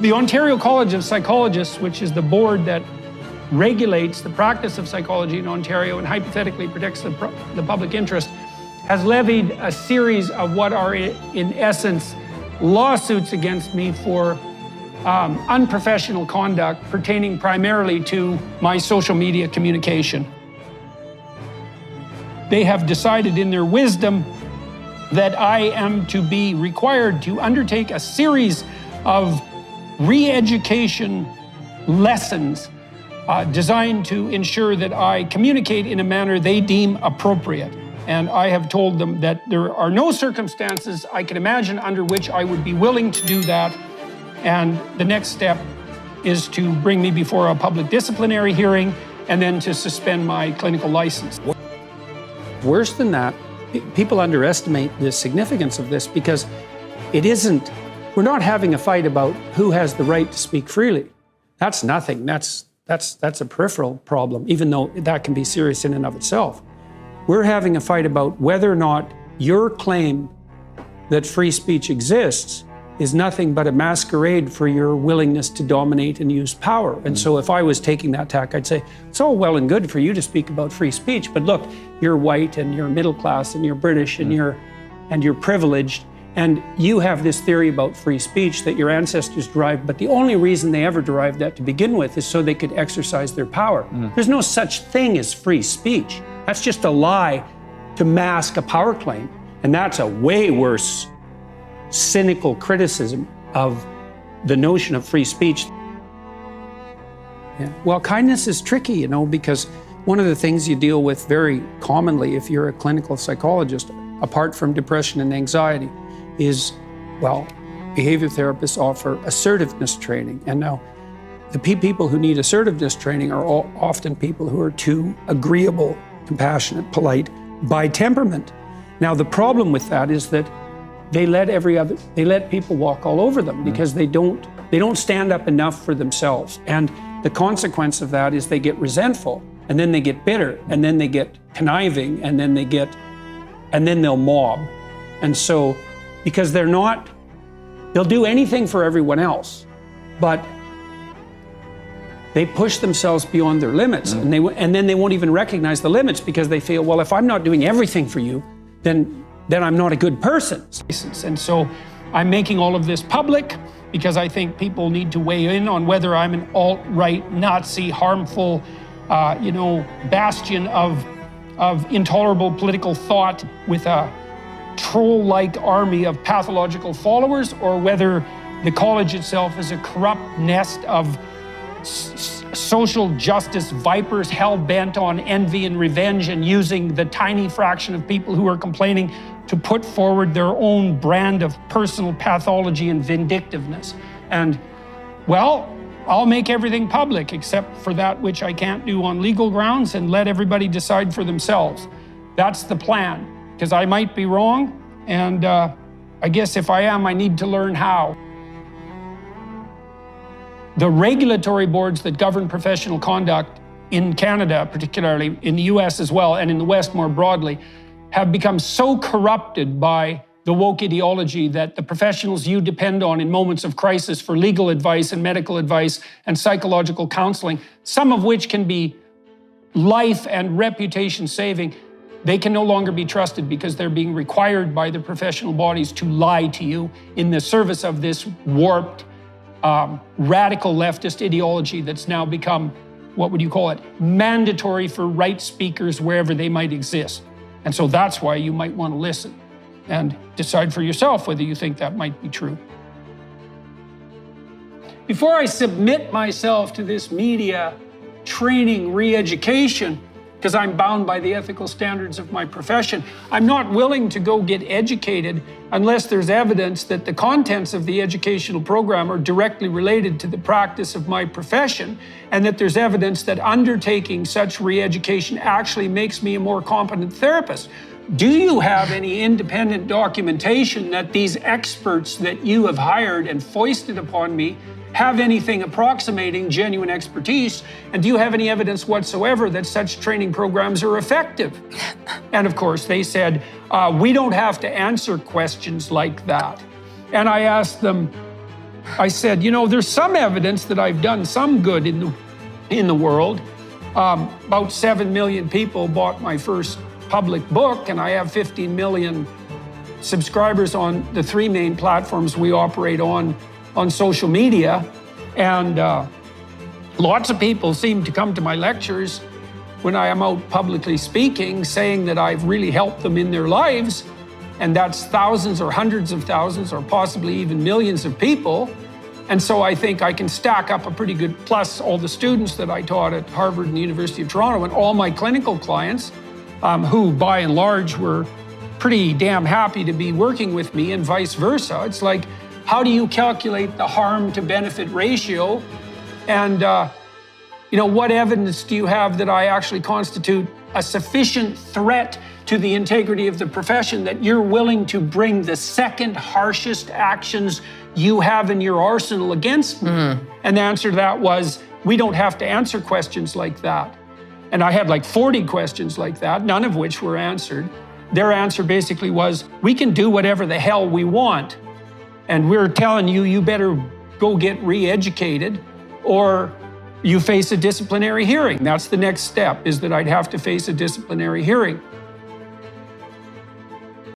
The Ontario College of Psychologists, which is the board that regulates the practice of psychology in Ontario and hypothetically protects the public interest, has levied a series of what are, in essence, lawsuits against me for unprofessional conduct pertaining primarily to my social media communication. They have decided in their wisdom that I am to be required to undertake a series of re-education lessons designed to ensure that I communicate in a manner they deem appropriate. And I have told them that there are no circumstances I can imagine under which I would be willing to do that. And the next step is to bring me before a public disciplinary hearing and then to suspend my clinical license. Worse than that, people underestimate the significance of this because we're not having a fight about who has the right to speak freely. That's nothing. That's a peripheral problem, even though that can be serious in and of itself. We're having a fight about whether or not your claim that free speech exists is nothing but a masquerade for your willingness to dominate and use power. And so if I was taking that tack, I'd say, it's all well and good for you to speak about free speech, but look, you're white and you're middle class and you're British and you're privileged, and you have this theory about free speech that your ancestors derived, but the only reason they ever derived that to begin with is so they could exercise their power. There's no such thing as free speech. That's just a lie to mask a power claim. And that's a way worse, cynical criticism of the notion of free speech. Yeah. Well, kindness is tricky, because one of the things you deal with very commonly if you're a clinical psychologist, apart from depression and anxiety, is, behavior therapists offer assertiveness training. And now, the people who need assertiveness training are often people who are too agreeable, compassionate, polite by temperament. Now, the problem with that is that they let people walk all over them because they don't stand up enough for themselves. And the consequence of that is they get resentful, and then they get bitter, and then they get conniving, and then they'll mob. And so, because they'll do anything for everyone else, but they push themselves beyond their limits, and then they won't even recognize the limits because they feel, well, if I'm not doing everything for you, then I'm not a good person. And so I'm making all of this public because I think people need to weigh in on whether I'm an alt-right, Nazi, harmful, bastion of intolerable political thought with a troll-like army of pathological followers, or whether the college itself is a corrupt nest of social justice vipers hell-bent on envy and revenge and using the tiny fraction of people who are complaining to put forward their own brand of personal pathology and vindictiveness. And, I'll make everything public except for that which I can't do on legal grounds and let everybody decide for themselves. That's the plan, because I might be wrong, and I guess if I am, I need to learn how. The regulatory boards that govern professional conduct in Canada, particularly in the US as well, and in the West more broadly, have become so corrupted by the woke ideology that the professionals you depend on in moments of crisis for legal advice and medical advice and psychological counseling, some of which can be life and reputation saving, they can no longer be trusted because they're being required by the professional bodies to lie to you in the service of this warped, radical leftist ideology that's now become, what would you call it, mandatory for right speakers wherever they might exist. And so that's why you might want to listen and decide for yourself whether you think that might be true. Before I submit myself to this media training re-education, because I'm bound by the ethical standards of my profession, I'm not willing to go get educated unless there's evidence that the contents of the educational program are directly related to the practice of my profession, and that there's evidence that undertaking such re-education actually makes me a more competent therapist. Do you have any independent documentation that these experts that you have hired and foisted upon me have anything approximating genuine expertise? And do you have any evidence whatsoever that such training programs are effective? And of course, they said, we don't have to answer questions like that. And I asked them, I said, you know, there's some evidence that I've done some good in the world. About 7 million people bought my first public book, and I have 15 million subscribers on the 3 main platforms we operate on social media. And lots of people seem to come to my lectures when I am out publicly speaking, saying that I've really helped them in their lives. And that's thousands or hundreds of thousands or possibly even millions of people. And so I think I can stack up a pretty good, plus all the students that I taught at Harvard and the University of Toronto and all my clinical clients, who by and large were pretty damn happy to be working with me and vice versa. It's like, how do you calculate the harm to benefit ratio? And you know, what evidence do you have that I actually constitute a sufficient threat to the integrity of the profession that you're willing to bring the second harshest actions you have in your arsenal against me? And the answer to that was, we don't have to answer questions like that. And I had like 40 questions like that, none of which were answered. Their answer basically was, we can do whatever the hell we want. And we're telling you, you better go get re-educated or you face a disciplinary hearing. That's the next step, is that I'd have to face a disciplinary hearing.